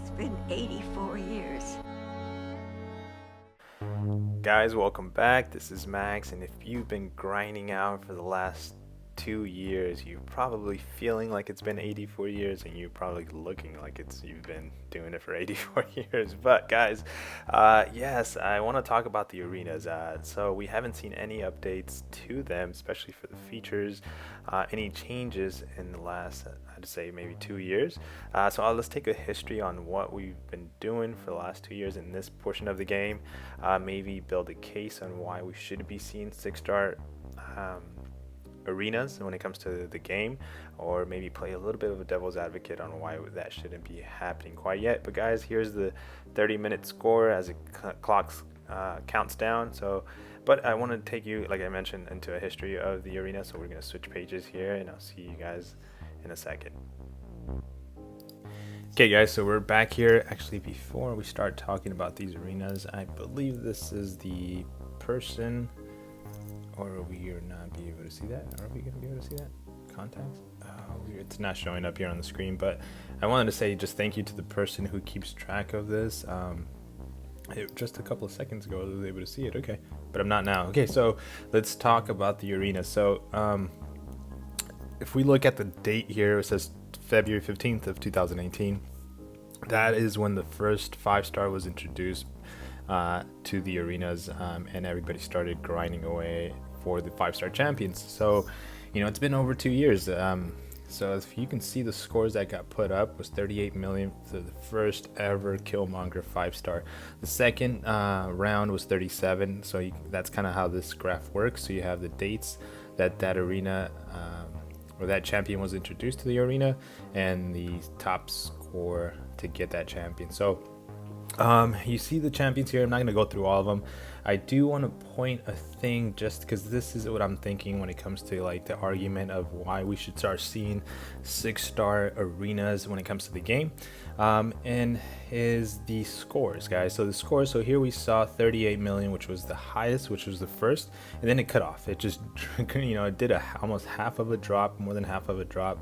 It's been 84 years. Guys, welcome back. This is Max, and if you've been grinding out for the last 2 years, you're probably feeling like it's been 84 years, and you're probably looking like you've been doing it for 84 years. But guys, yes, I want to talk about the arenas. So we haven't seen any updates to them, especially for the features, any changes in the last, I'd say maybe 2 years. Let's take a history on what we've been doing for the last 2 years in this portion of the game. Maybe build a case on why we should be seeing six-star arenas when it comes to the game, or maybe play a little bit of a devil's advocate on why that shouldn't be happening quite yet. But guys, here's the 30-minute score as it clocks counts down. But I want to take you, like I mentioned, into a history of the arena. So we're going to switch pages here, and I'll see you guys in a second. Okay guys, so we're back here. Actually, before we start talking about these arenas, I believe this is the person, or we are not be able to see that. Are we going to be able to see that? Contacts? It's not showing up here on the screen, but I wanted to say just thank you to the person who keeps track of this. Just a couple of seconds ago I was able to see it. Okay, but I'm not now. Okay, so let's talk about the arena. So if we look at the date here, it says February 15th of 2018. That is when the first 5-star was introduced to the arenas, and everybody started grinding away for the 5-star champions. So it's been over 2 years. So if you can see, the scores that got put up was 38 million for the first ever Killmonger 5-star. The second round was 37. So that's kind of how this graph works. So you have the dates that arena or that champion was introduced to the arena, and the top score to get that champion. So you see the champions here. I'm not going to go through all of them. I do want to point a thing, just because this is what I'm thinking when it comes to like the argument of why we should start seeing 6-star arenas when it comes to the game, and is the scores, guys. So the scores, so here we saw 38 million, which was the highest, which was the first, and then it cut off. It just it did almost half of a drop, more than half of a drop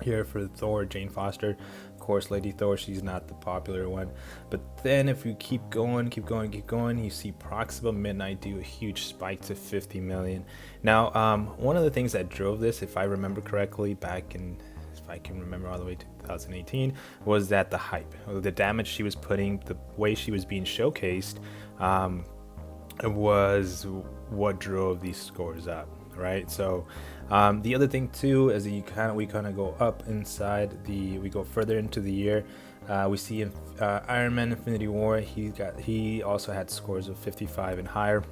here for Thor, Jane Foster. Of course, Lady Thor, she's not the popular one. But then if you keep going, you see Proxima Midnight do a huge spike to 50 million. Now, one of the things that drove this, if I remember correctly, back in, if I can remember all the way to 2018, was that the hype, the damage she was putting, the way she was being showcased, was what drove these scores up, right? So the other thing too is that we kind of go up inside we go further into the year. We see Iron Man Infinity War, he also had scores of 55 and higher.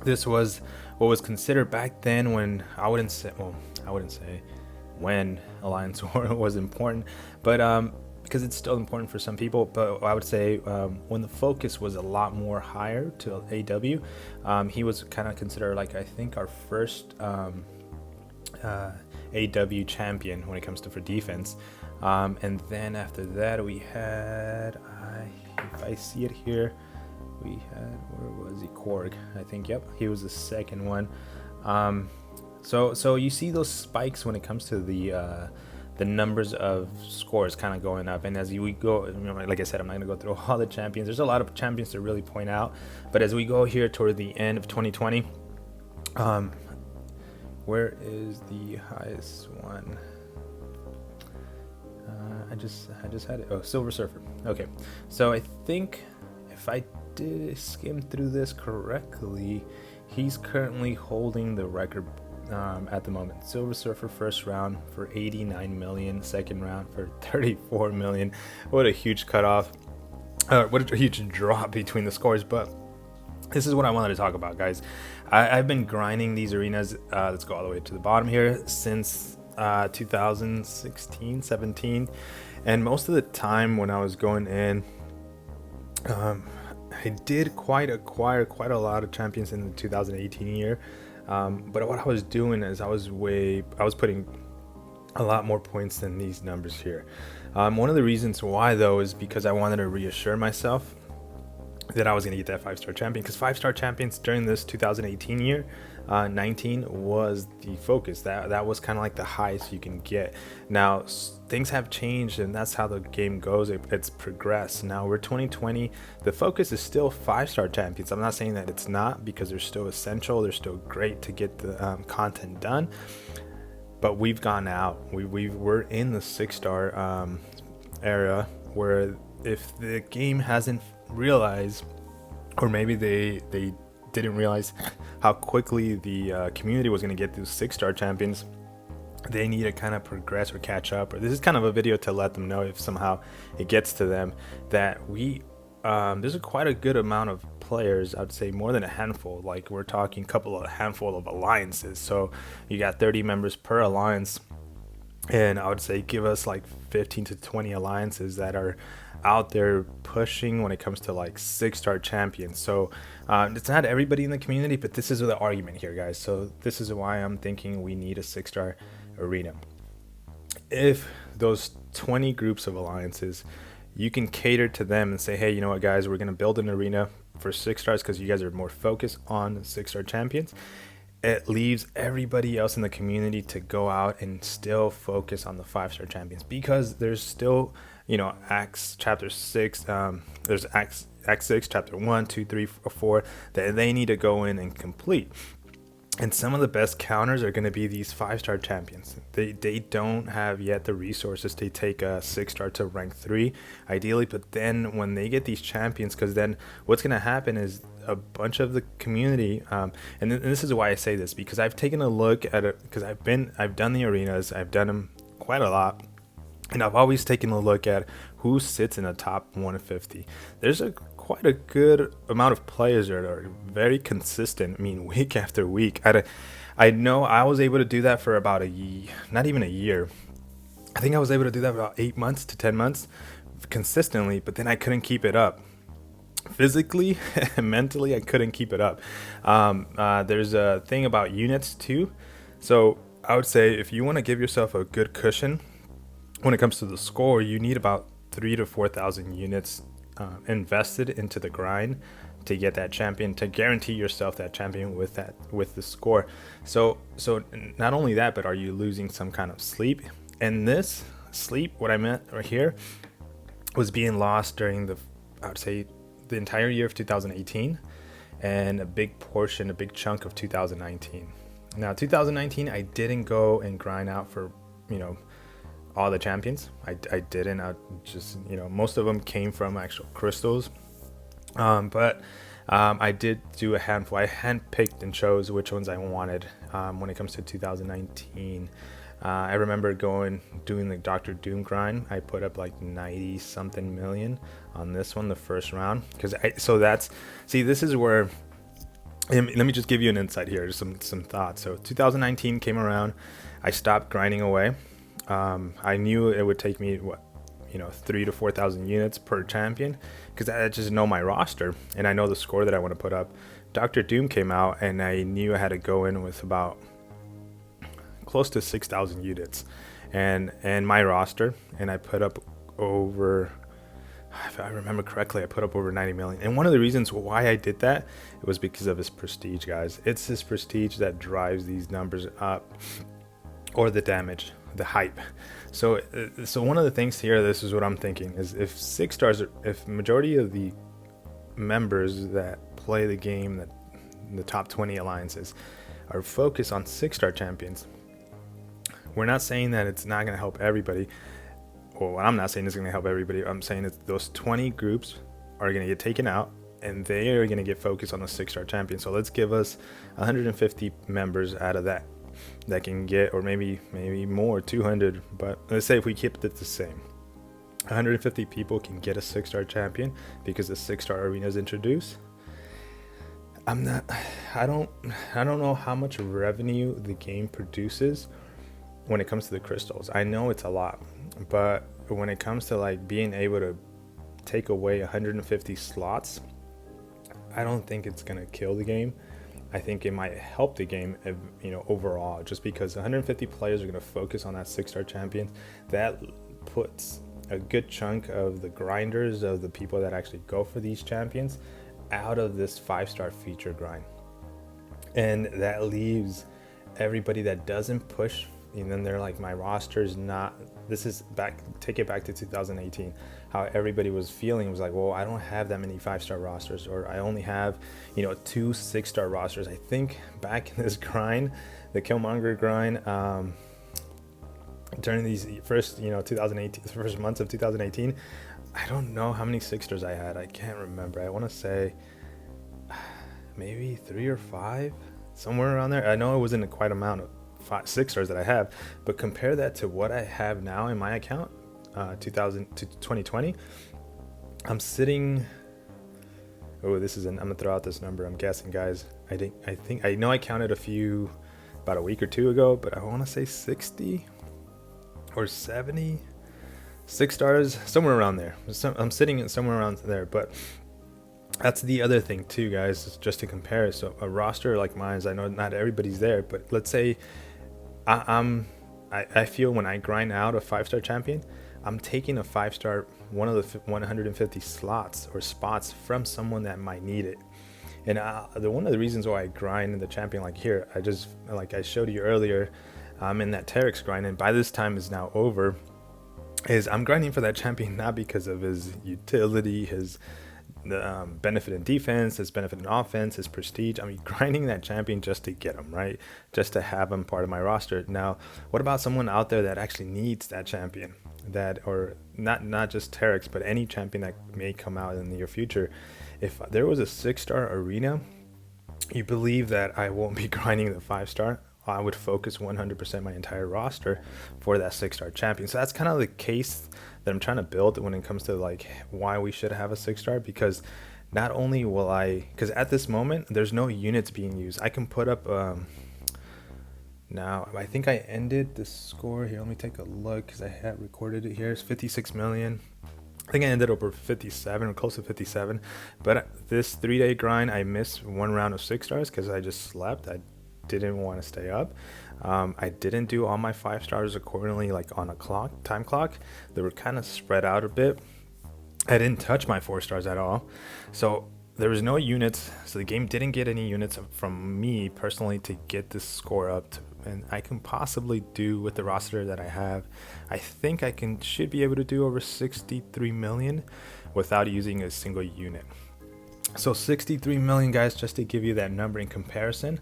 This was what was considered back then, when I wouldn't say when Alliance War was important, but because it's still important for some people, but I would say when the focus was a lot more higher to AW, he was kind of considered, like, I think our first AW champion when it comes to for defense. And then after that we had, if I see it here, we had, where was he? Korg, I think. Yep, he was the second one. So you see those spikes when it comes to the numbers of scores kind of going up, and as we go, like I said, I'm not gonna go through all the champions. There's a lot of champions to really point out, but as we go here toward the end of 2020, where is the highest one? I just had it. Oh, Silver Surfer. Okay, so I think if I did skim through this correctly, he's currently holding the record at the moment. Silver Surfer first round for 89 million, second round for 34 million. What a huge cutoff. What a huge drop between the scores. But this is what I wanted to talk about, guys. I've been grinding these arenas, let's go all the way to the bottom here, since 2016, 17. And most of the time when I was going in, I did acquire quite a lot of champions in the 2018 year. But what I was doing is I was putting a lot more points than these numbers here. One of the reasons why, though, is because I wanted to reassure myself that I was going to get that 5-star champion, because 5-star champions during this 2018 year, 19 was the focus. That was kind of like the highest you can get. Now things have changed, and that's how the game goes. It's progressed. Now we're 2020. The focus is still 5-star champions. I'm not saying that it's not, because they're still essential. They're still great to get the content done. But we've gone out. We're in the 6-star era, where if the game hasn't realized, or maybe they didn't realize how quickly the community was going to get these 6-star champions, they need to kind of progress or catch up. Or this is kind of a video to let them know, if somehow it gets to them, that there's quite a good amount of players. I'd say more than a handful. Like, we're talking a handful of alliances. So you got 30 members per alliance, and I would say give us like 15 to 20 alliances that are out there pushing when it comes to like 6-star champions. So it's not everybody in the community, but this is the argument here, guys. So this is why I'm thinking we need a 6-star arena. If those 20 groups of alliances, you can cater to them and say, hey, you know what, guys, we're going to build an arena for 6 stars because you guys are more focused on 6-star champions. It leaves everybody else in the community to go out and still focus on the 5-star champions, because there's still, Acts chapter 6, there's Acts 6 chapter 1, 2, 3, 4 that they need to go in and complete. And some of the best counters are going to be these 5-star champions. They don't have yet the resources to take a 6-star to rank 3, ideally. But then when they get these champions, because then what's going to happen is a bunch of the community, and this is why I say this, because I've taken a look at it, because I've done the arenas, I've done them quite a lot. And I've always taken a look at who sits in the top 150. There's quite a good amount of players that are very consistent. I mean, week after week. I know I was able to do that for about not even a year. I think I was able to do that for about 8 months to 10 months consistently, but then I couldn't keep it up. Physically and mentally, I couldn't keep it up. There's a thing about units too. So I would say if you want to give yourself a good cushion when it comes to the score, you need about 3,000 to 4,000 units invested into the grind to get that champion, to guarantee yourself that champion with the score. So not only that, but are you losing some kind of sleep? And this sleep, what I meant right here, was being lost during I would say the entire year of 2018 and a big chunk of 2019. Now 2019, I didn't go and grind out for all the champions. I didn't. I just, most of them came from actual crystals. But I did do a handful. I handpicked and chose which ones I wanted when it comes to 2019. I remember doing the Dr. Doom grind. I put up like 90 something million on this one, the first round. This is where, let me just give you an insight here, some thoughts. So 2019 came around. I stopped grinding away. I knew it would take me 3,000 to 4,000 units per champion, because I just know my roster and I know the score that I want to put up. Dr. Doom came out and I knew I had to go in with about close to 6,000 units and my roster, and I put up over, if I remember correctly, I put up over 90 million. And one of the reasons why I did that, it was because of his prestige, guys. It's his prestige that drives these numbers up, or the damage, the hype. So one of the things here, this is what I'm thinking, is if 6 stars, if majority of the members that play the game, that the top 20 alliances, are focused on 6-star champions, we're not saying that it's not going to help everybody. Well, I'm not saying it's going to help everybody. I'm saying that those 20 groups are going to get taken out, and they are going to get focused on the 6-star champion. So let's give us 150 members out of that can get, or maybe more, 200, but let's say if we keep it the same, 150 people can get a 6-star champion because the 6-star arena is introduced. I don't know how much revenue the game produces when it comes to the crystals. I know it's a lot, but when it comes to like being able to take away 150 slots, I don't think it's gonna kill the game. I think it might help the game, overall, just because 150 players are going to focus on that 6-star champion. That puts a good chunk of the grinders, of the people that actually go for these champions, out of this 5-star feature grind. And that leaves everybody that doesn't push, and then they're like, my roster's not, this is back, take it back to 2018, how everybody was feeling. It was like, well, I don't have that many 5-star rosters, or I only have, 2 6-star rosters. I think back in this grind, the Killmonger grind, during these first, 2018, the first months of 2018, I don't know how many 6-stars I had. I can't remember. I want to say maybe 3 or 5, somewhere around there. I know it wasn't a quite amount of 6-stars that I have, but compare that to what I have now in my account, 2000 to 2020. I'm sitting. Oh, I'm gonna throw out this number. I'm guessing, guys. I know I counted a few about a week or two ago, but I want to say 60 or 70 6-stars, somewhere around there. I'm sitting somewhere around there, but that's the other thing too, guys, just to compare. So a roster like mine, I know not everybody's there, but let's say I feel when I grind out a 5-star champion, I'm taking a 5-star, one of the 150 slots or spots from someone that might need it. And one of the reasons why I grind in the champion, like here, like I showed you earlier, I'm in that Terex grind, and by this time is now over, is I'm grinding for that champion not because of his utility, his benefit in defense, his benefit in offense, his prestige. I'm grinding that champion just to get him, right? Just to have him part of my roster. Now, what about someone out there that actually needs that champion? Or not just Terex, but any champion that may come out in the near future. If there was a 6-star arena, you believe that I won't be grinding the 5-star. I would focus 100% my entire roster for that 6-star champion. So that's kind of the case that I'm trying to build when it comes to like why we should have a 6-star, because not only will because at this moment there's no units being used. I can put up now I think I ended the score here. Let me take a look because I have recorded it here. It's 56 million. I think I ended up with 57 or close to 57. But this 3-day grind, I missed one round of 6-stars because I just slept. I didn't want to stay up. I didn't do all my 5-stars accordingly, like on a time clock. They were kind of spread out a bit. I didn't touch my 4-stars at all. So there was no units. So the game didn't get any units from me personally to get this score up. And I can possibly do with the roster that I have. I think I should be able to do over 63 million without using a single unit. So 63 million, guys, just to give you that number in comparison.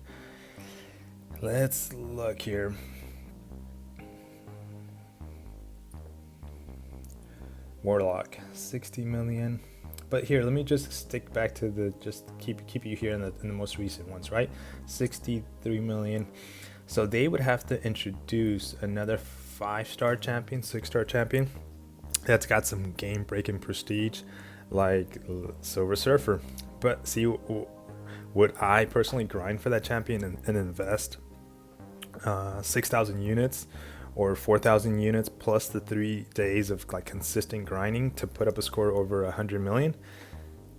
Let's look here. Warlock, 60 million. But here, let me just stick back to keep you here in the most recent ones, right? 63 million. So they would have to introduce another 5-star champion, 6-star champion that's got some game-breaking prestige, like Silver Surfer. But see, would I personally grind for that champion and invest 6,000 units or 4,000 units plus the 3 days of like consistent grinding to put up a score over 100 million?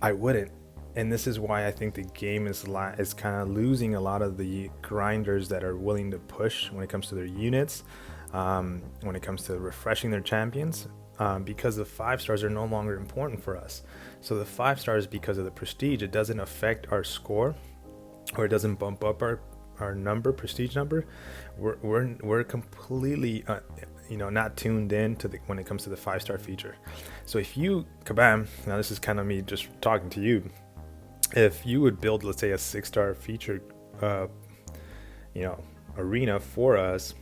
I wouldn't. And this is why I think the game is kind of losing a lot of the grinders that are willing to push when it comes to their units, when it comes to refreshing their champions, because the 5-stars are no longer important for us. So the 5-stars, because of the prestige, it doesn't affect our score, or it doesn't bump up our prestige number. We're completely not tuned in to when it comes to the 5-star feature. So if you, Kabam, now this is kind of me just talking to you, if you would build, let's say, a 6-star feature arena for us,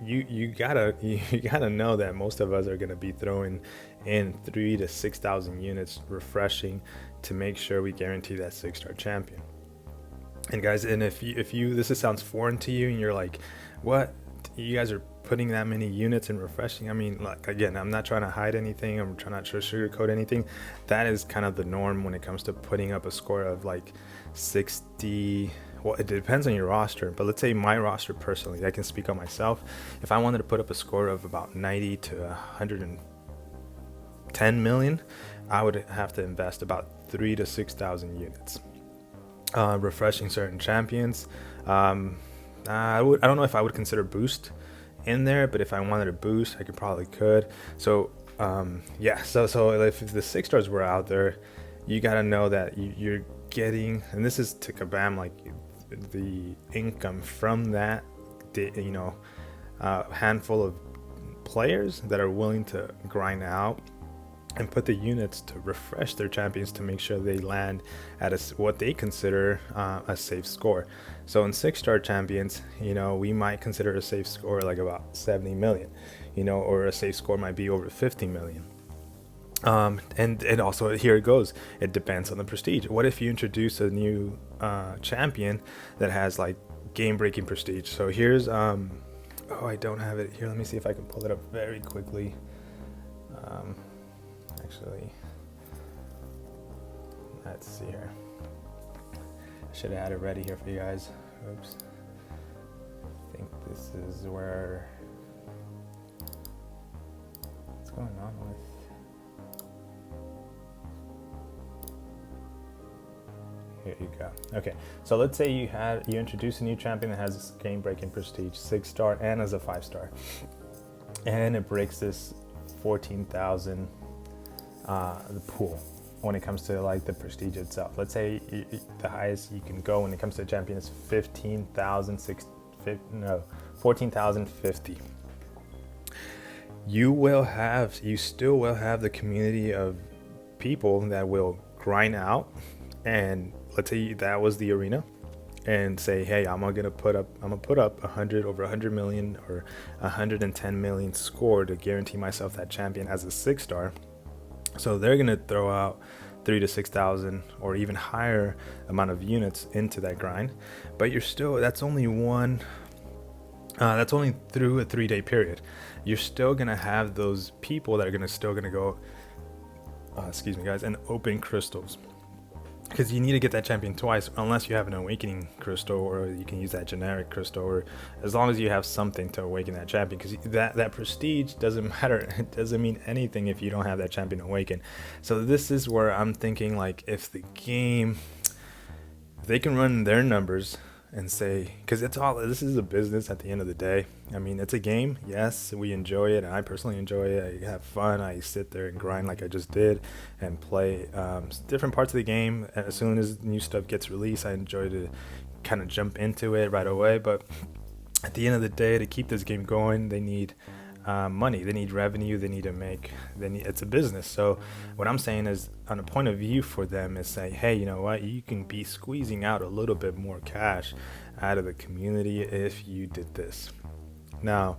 you gotta know that most of us are gonna be throwing in 3,000 to 6,000 units refreshing to make sure we guarantee that 6-star champion. And guys, and if you this sounds foreign to you and you're like, what, you guys are putting that many units and refreshing? I mean, like, again, I'm not trying to hide anything, I'm trying not to sugarcoat anything. That is kind of the norm when it comes to putting up a score of like 60. Well, it depends on your roster, but let's say my roster personally, I can speak on myself. If I wanted to put up a score of about 90 to 110 million, I would have to invest about 3,000 to 6,000 units refreshing certain champions. I don't know if I would consider boost in there, but if I wanted a boost, I could. So yeah, so if the 6 stars were out there, you got to know that you're getting, and this is to Kabam, like the income from that, handful of players that are willing to grind out and put the units to refresh their champions to make sure they land at what they consider a safe score. So in 6-star champions, we might consider a safe score like about 70 million, or a safe score might be over 50 million. And also, here it goes, it depends on the prestige. What if you introduce a new champion that has like game breaking prestige? So here's oh, I don't have it here. Let me see if I can pull it up very quickly. Actually, let's see here. I should have had it ready here for you guys. Oops. I think this is where, what's going on with, here you go. Okay, so let's say you introduce a new champion that has this game breaking prestige, 6-star and as a 5-star, and it breaks this 14,000 the pool when it comes to like the prestige itself. Let's say the highest you can go when it comes to a champion is 14,050. You still will have the community of people that will grind out, and let's say that was the arena, and say, hey, I'm gonna put up 100 million or 110 million score to guarantee myself that champion as a 6-star. So they're gonna throw out 3,000 to 6,000 or even higher amount of units into that grind, but that's only through a 3-day period. You're still gonna have those people that are still gonna go, excuse me guys, and open crystals, because you need to get that champion twice, unless you have an awakening crystal, or you can use that generic crystal, or as long as you have something to awaken that champion, because that prestige doesn't matter. It doesn't mean anything if you don't have that champion awaken. So this is where I'm thinking, like, if they can run their numbers and say, because this is a business at the end of the day. I mean, it's a game. Yes, we enjoy it, and I personally enjoy it. I have fun. I sit there and grind like I just did and play different parts of the game. And as soon as new stuff gets released, I enjoy to kind of jump into it right away. But at the end of the day, to keep this game going, they need money, they need revenue, it's a business. So what I'm saying is, on a point of view for them, is say, hey, you know what, you can be squeezing out a little bit more cash out of the community if you did this. Now,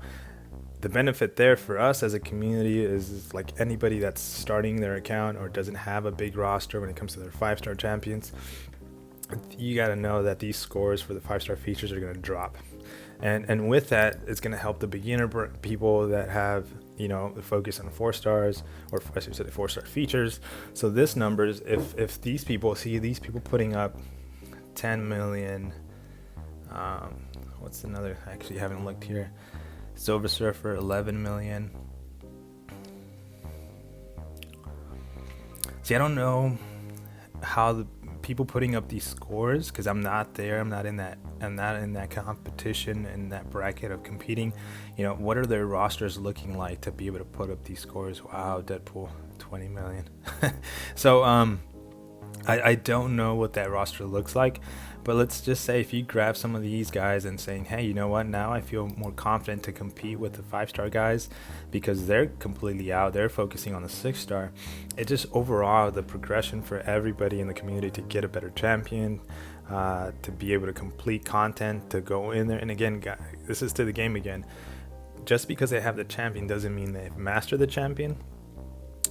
the benefit there for us as a community is like anybody that's starting their account or doesn't have a big roster when it comes to their 5-star champions, you got to know that these scores for the 5-star features are going to drop. And with that, it's going to help the beginner people that have, the focus on 4 stars, or I should say 4-star features. So this numbers, if these people putting up 10 million, what's another? I actually haven't looked here. Silver Surfer, 11 million. See, I don't know how the people putting up these scores, because I'm not there. I'm not in that competition, in that bracket of competing. What are their rosters looking like to be able to put up these scores? Wow, Deadpool, 20 million. So I don't know what that roster looks like, but let's just say if you grab some of these guys and saying, hey, you know what, now I feel more confident to compete with the 5-star guys because they're completely out, they're focusing on the 6-star. It just overall, the progression for everybody in the community to get a better champion, to be able to complete content, to go in there. And again, guys, this is to the game again. Just because they have the champion doesn't mean they've mastered the champion,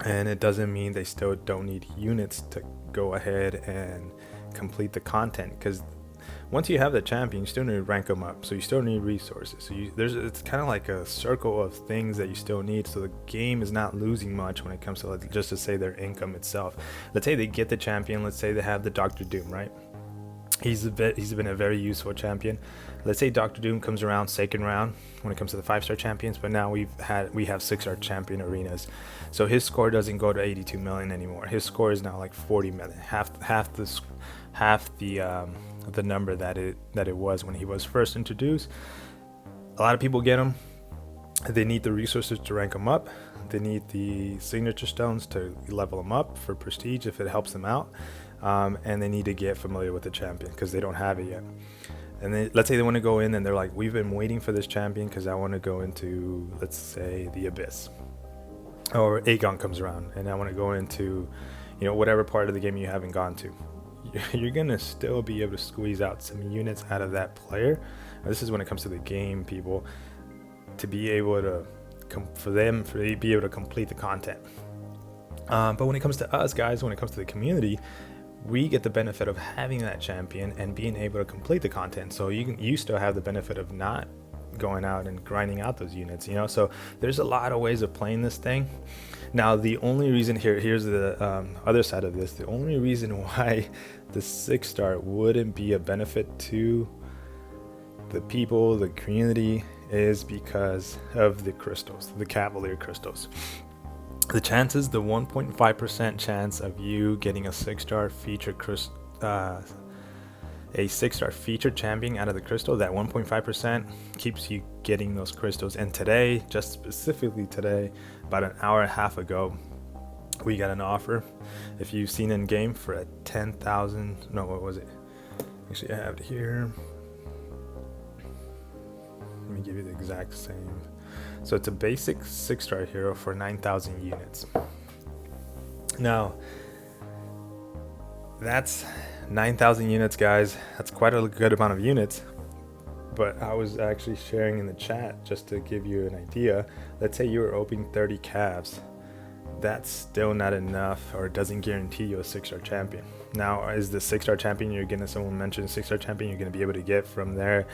and it doesn't mean they still don't need units to go ahead and complete the content, because once you have the champion, you still need to rank them up, so you still need resources. So it's kind of like a circle of things that you still need. So the game is not losing much when it comes to, like, just to say their income itself. Let's say they get the champion. Let's say they have the Doctor Doom, right? He's been a very useful champion. Let's say Doctor Doom comes around second round when it comes to the 5-star champions, but now we have 6-star champion arenas, so his score doesn't go to 82 million anymore. His score is now like 40 million, half the number that it was when he was first introduced. A lot of people get him. They need the resources to rank him up. They need the signature stones to level them up for prestige if it helps them out. And they need to get familiar with the champion because they don't have it yet. And then let's say they want to go in and they're like, we've been waiting for this champion because I want to go into, let's say, the Abyss. Or Aegon comes around and I want to go into, whatever part of the game you haven't gone to. You're going to still be able to squeeze out some units out of that player. This is when it comes to the game, people, to be able to, be able to complete the content. But when it comes to us, guys, when it comes to the community, we get the benefit of having that champion and being able to complete the content. So you still have the benefit of not going out and grinding out those units, so there's a lot of ways of playing this thing. Now the only reason here's the other side of this, the only reason why the 6-star wouldn't be a benefit to the people, the community, is because of the crystals, the Cavalier crystals. The chances, the 1.5% chance of you getting a 6-star feature a 6-star featured champion out of the crystal, that 1.5% keeps you getting those crystals. And today, just specifically today, about an hour and a half ago, we got an offer, if you've seen in game, for a 10,000, no, what was it? Actually, I have it here. Let me give you the exact same. So it's a basic 6-star hero for 9,000 units. Now, that's 9,000 units, guys. That's quite a good amount of units. But I was actually sharing in the chat just to give you an idea. Let's say you were opening 30 calves. That's still not enough, or doesn't guarantee you a 6-star champion. Now, is the 6-star champion you're gonna, someone mentioned 6-star champion you're gonna be able to get from there?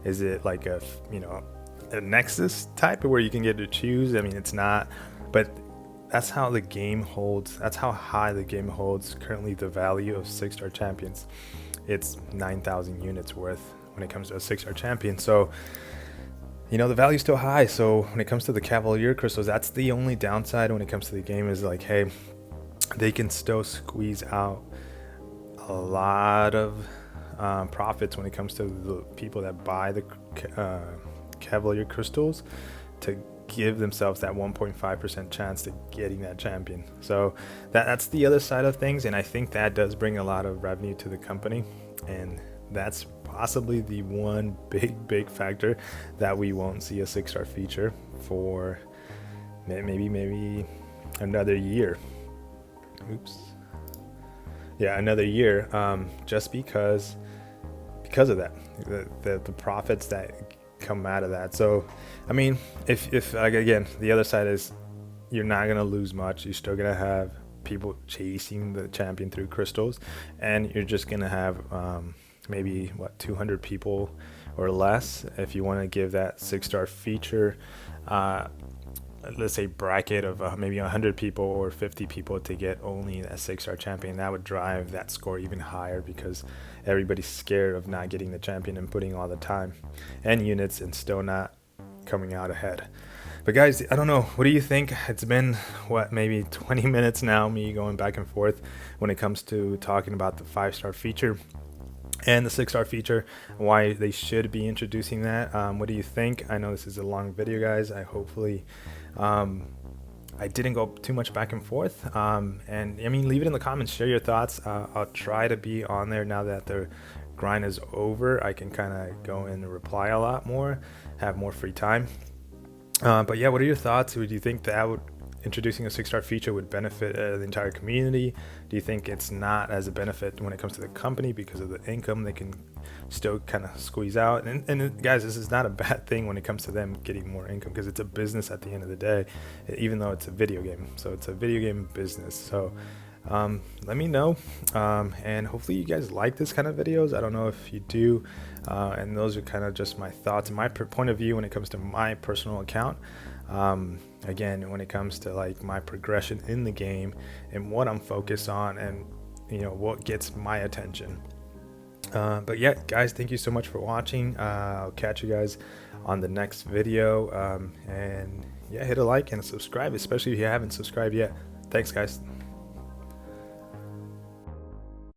Is it like a Nexus type where you can get to choose? I mean, it's not, but that's how the game holds. That's how high the game holds currently the value of 6-star champions. It's 9,000 units worth when it comes to a 6-star champion. So, the value is still high. So when it comes to the Cavalier crystals, that's the only downside when it comes to the game, is like, hey, they can still squeeze out a lot of profits when it comes to the people that buy the Cavalier crystals to give themselves that 1.5% chance to getting that champion. So that's the other side of things, and I think that does bring a lot of revenue to the company, and that's possibly the one big factor that we won't see a 6-star feature for maybe another year. Another year, just because of that, the profits that come out of that. So I mean, if again, the other side is you're not gonna lose much. You're still gonna have people chasing the champion through crystals, and you're just gonna have maybe 200 people or less if you want to give that 6-star feature, let's say bracket of maybe 100 people or 50 people to get only that 6-star champion. That would drive that score even higher because everybody's scared of not getting the champion and putting all the time and units and still not coming out ahead. But guys, I don't know, what do you think? It's been maybe 20 minutes now, me going back and forth when it comes to talking about the 5-star feature and the 6-star feature, why they should be introducing that. What do you think? I know this is a long video, guys. I didn't go too much back and forth, and I mean, leave it in the comments, share your thoughts. I'll try to be on there now that the grind is over. I can kind of go in and reply a lot more, have more free time. But yeah, what are your thoughts? Do you think that introducing a 6-star feature would benefit the entire community? Do you think it's not as a benefit when it comes to the company because of the income they can still kind of squeeze out? And guys, this is not a bad thing when it comes to them getting more income, because it's a business at the end of the day, even though it's a video game. So it's a video game business. So let me know, and hopefully you guys like this kind of videos. I don't know if you do, and those are kind of just my thoughts and my point of view when it comes to my personal account. Again, when it comes to like my progression in the game and what I'm focused on and what gets my attention. But yeah, guys, thank you so much for watching. I'll catch you guys on the next video, and yeah, hit a like and subscribe, especially if you haven't subscribed yet. Thanks, guys.